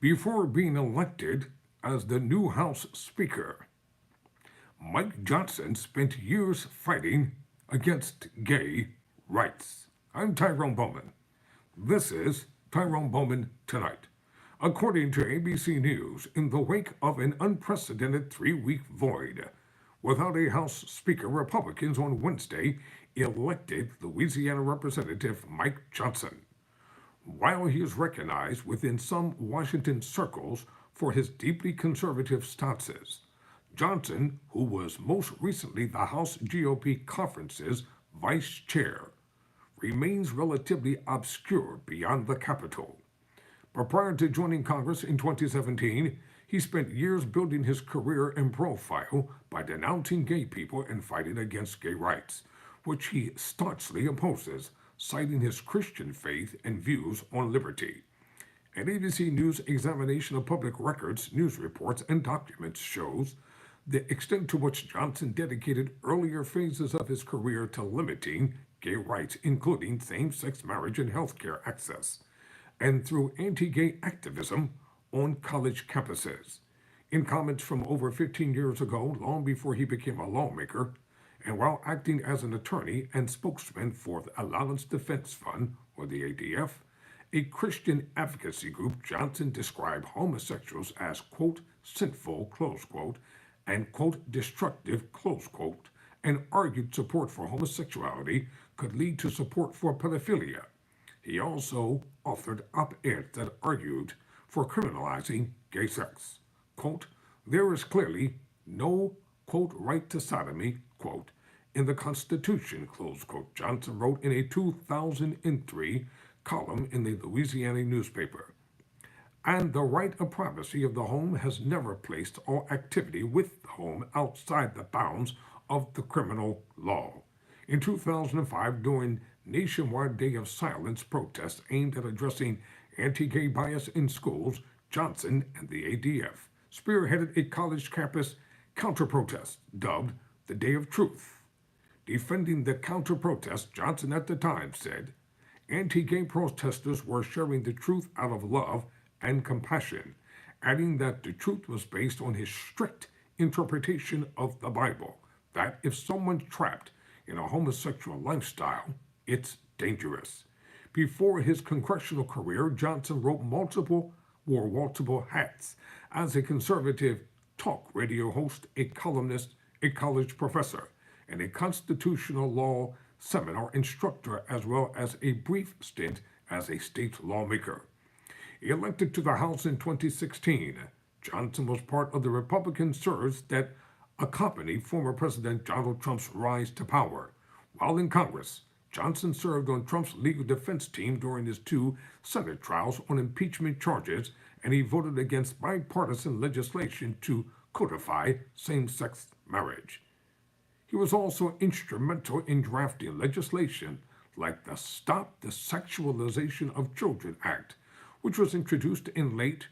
before being elected as the new House Speaker. Mike Johnson spent years fighting against gay rights. I'm Tyrone Bowman. This is Tyrone Bowman Tonight. According to ABC News, in the wake of an unprecedented 3-week void without a House Speaker, Republicans on Wednesday elected Louisiana Representative Mike Johnson. While he is recognized within some Washington circles for his deeply conservative stances, Johnson, who was most recently the House GOP Conference's vice chair, remains relatively obscure beyond the Capitol. But prior to joining Congress in 2017, he spent years building his career and profile by denouncing gay people and fighting against gay rights, which he staunchly opposes, citing his Christian faith and views on liberty. An ABC News examination of public records, news reports, and documents shows the extent to which Johnson dedicated earlier phases of his career to limiting gay rights, including same-sex marriage and healthcare access, and through anti-gay activism on college campuses. In comments from over 15 years ago, long before he became a lawmaker, and while acting as an attorney and spokesman for the Allowance Defense Fund, or the ADF, a Christian advocacy group, Johnson described homosexuals as, quote, sinful, close quote, and, quote, destructive, close quote, and argued support for homosexuality could lead to support for pedophilia. He also authored op-eds that argued for criminalizing gay sex. Quote, there is clearly no, quote, right to sodomy, quote, in the Constitution, close quote, Johnson wrote in a 2003 column in the Louisiana newspaper. And the right of privacy of the home has never placed all activity with the home outside the bounds of the criminal law. In 2005, during nationwide Day of Silence protests aimed at addressing anti-gay bias in schools, Johnson and the ADF spearheaded a college campus counter-protest dubbed the Day of Truth. Defending the counter-protest, Johnson at the time said, anti-gay protesters were sharing the truth out of love and compassion, adding that the truth was based on his strict interpretation of the Bible, that if someone's trapped in a homosexual lifestyle, it's dangerous. Before his congressional career, Johnson wore multiple hats as a conservative talk radio host, a columnist, a college professor, and a constitutional law seminar instructor, as well as a brief stint as a state lawmaker. Elected to the House in 2016, Johnson was part of the Republican surge that accompanied former President Donald Trump's rise to power. While in Congress, Johnson served on Trump's legal defense team during his 2 Senate trials on impeachment charges, and he voted against bipartisan legislation to codify same-sex marriage. He was also instrumental in drafting legislation like the Stop the Sexualization of Children Act, which was introduced in late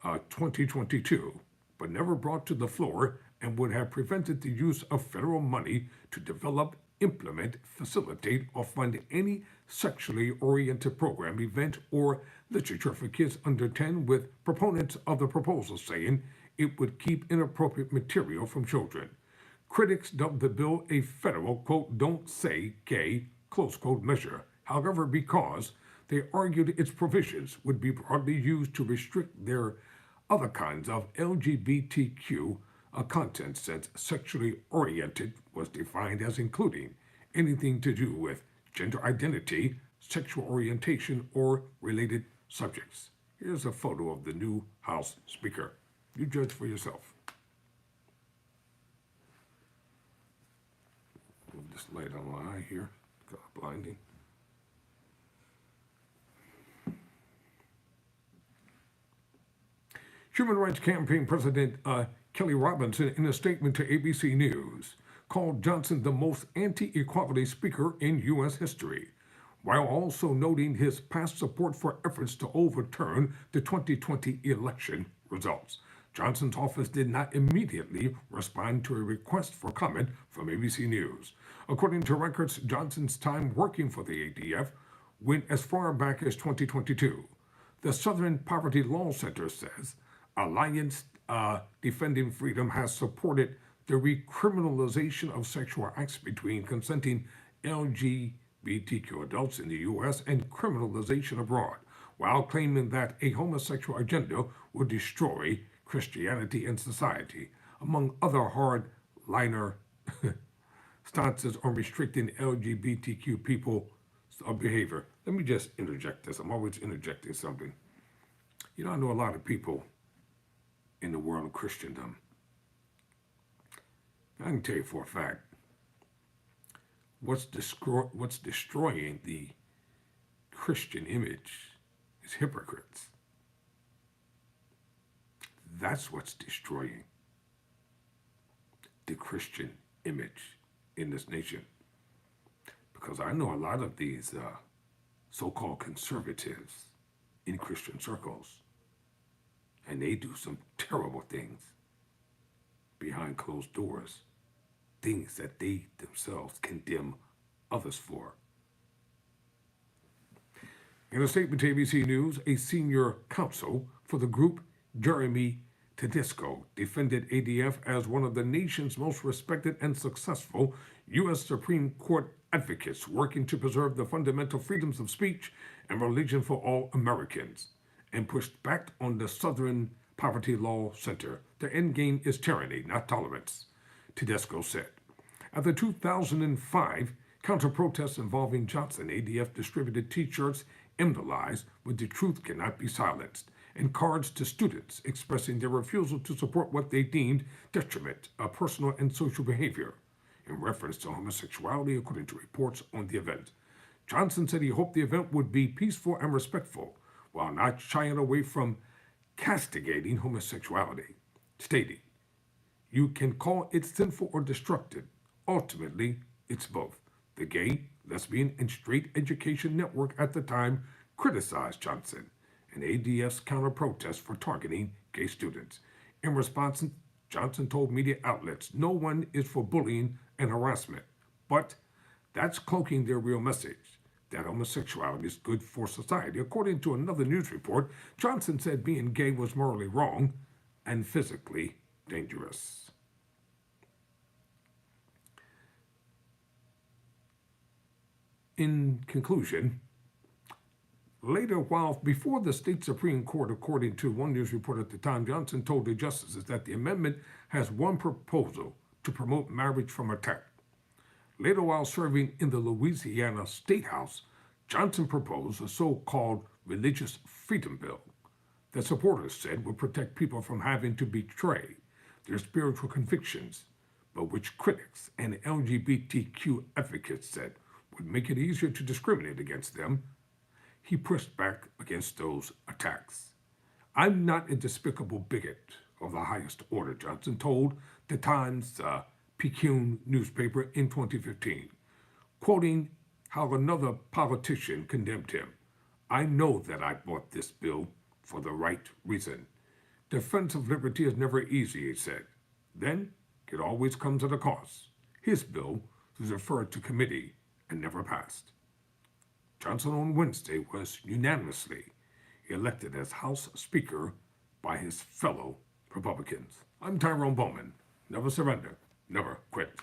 2022, but never brought to the floor and would have prevented the use of federal money to develop, implement, facilitate, or fund any sexually oriented program, event, or literature for kids under 10, with proponents of the proposal saying it would keep inappropriate material from children. Critics dubbed the bill a federal, quote, don't say gay, close quote, measure. However, because they argued its provisions would be broadly used to restrict their other kinds of LGBTQ content, since sexually oriented was defined as including anything to do with gender identity, sexual orientation, or related subjects. Here's a photo of the new House Speaker. You judge for yourself. Move this light on my eye here, kind of blinding. Human Rights Campaign President Kelly Robinson, in a statement to ABC News, called Johnson the most anti-equality speaker in U.S. history, while also noting his past support for efforts to overturn the 2020 election results. Johnson's office did not immediately respond to a request for comment from ABC News. According to records, Johnson's time working for the ADF went as far back as 2022. The Southern Poverty Law Center says Alliance Defending Freedom has supported the recriminalization of sexual acts between consenting LGBTQ adults in the U.S. and criminalization abroad, while claiming that a homosexual agenda would destroy Christianity and society, among other hardliner stances on restricting LGBTQ people behavior. Let me just interject this. I'm always interjecting something. You know, I know a lot of people in the world of Christendom. I can tell you for a fact, what's destroying the Christian image is hypocrites. That's what's destroying the Christian image in this nation. Because I know a lot of these so-called conservatives in Christian circles, and they do some terrible things behind closed doors, things that they themselves condemn others for. In a statement to ABC News, a senior counsel for the group, Jeremy Tedesco, defended ADF as one of the nation's most respected and successful U.S. Supreme Court advocates working to preserve the fundamental freedoms of speech and religion for all Americans, and pushed back on the Southern Poverty Law Center. The end game is tyranny, not tolerance, Tedesco said. At the 2005 counter-protests involving Johnson, ADF distributed T-shirts embellished with "The truth cannot be silenced," and cards to students expressing their refusal to support what they deemed detriment of personal and social behavior in reference to homosexuality, according to reports on the event. Johnson said he hoped the event would be peaceful and respectful, while not shying away from castigating homosexuality, stating, "You can call it sinful or destructive. Ultimately, it's both." The Gay, Lesbian, and Straight Education Network at the time criticized Johnson and ADF's counter-protest for targeting gay students. In response, Johnson told media outlets no one is for bullying and harassment, but that's cloaking their real message, that homosexuality is good for society. According to another news report, Johnson said being gay was morally wrong and physically dangerous. In conclusion, later, while before the state Supreme Court, according to one news report at the time, Johnson told the justices that the amendment has one proposal: to promote marriage from attack. Later, while serving in the Louisiana State House, Johnson proposed a so-called religious freedom bill that supporters said would protect people from having to betray their spiritual convictions, but which critics and LGBTQ advocates said would make it easier to discriminate against them. He pushed back against those attacks. "I'm not a despicable bigot of the highest order," Johnson told the Times-Picayune newspaper in 2015, quoting how another politician condemned him. "I know that I bought this bill for the right reason. Defense of liberty is never easy," he said. Then it always comes at a cost. His bill was referred to committee and never passed. Johnson on Wednesday was unanimously elected as House Speaker by his fellow Republicans. I'm Tyrone Bowman. Never surrender, never quit.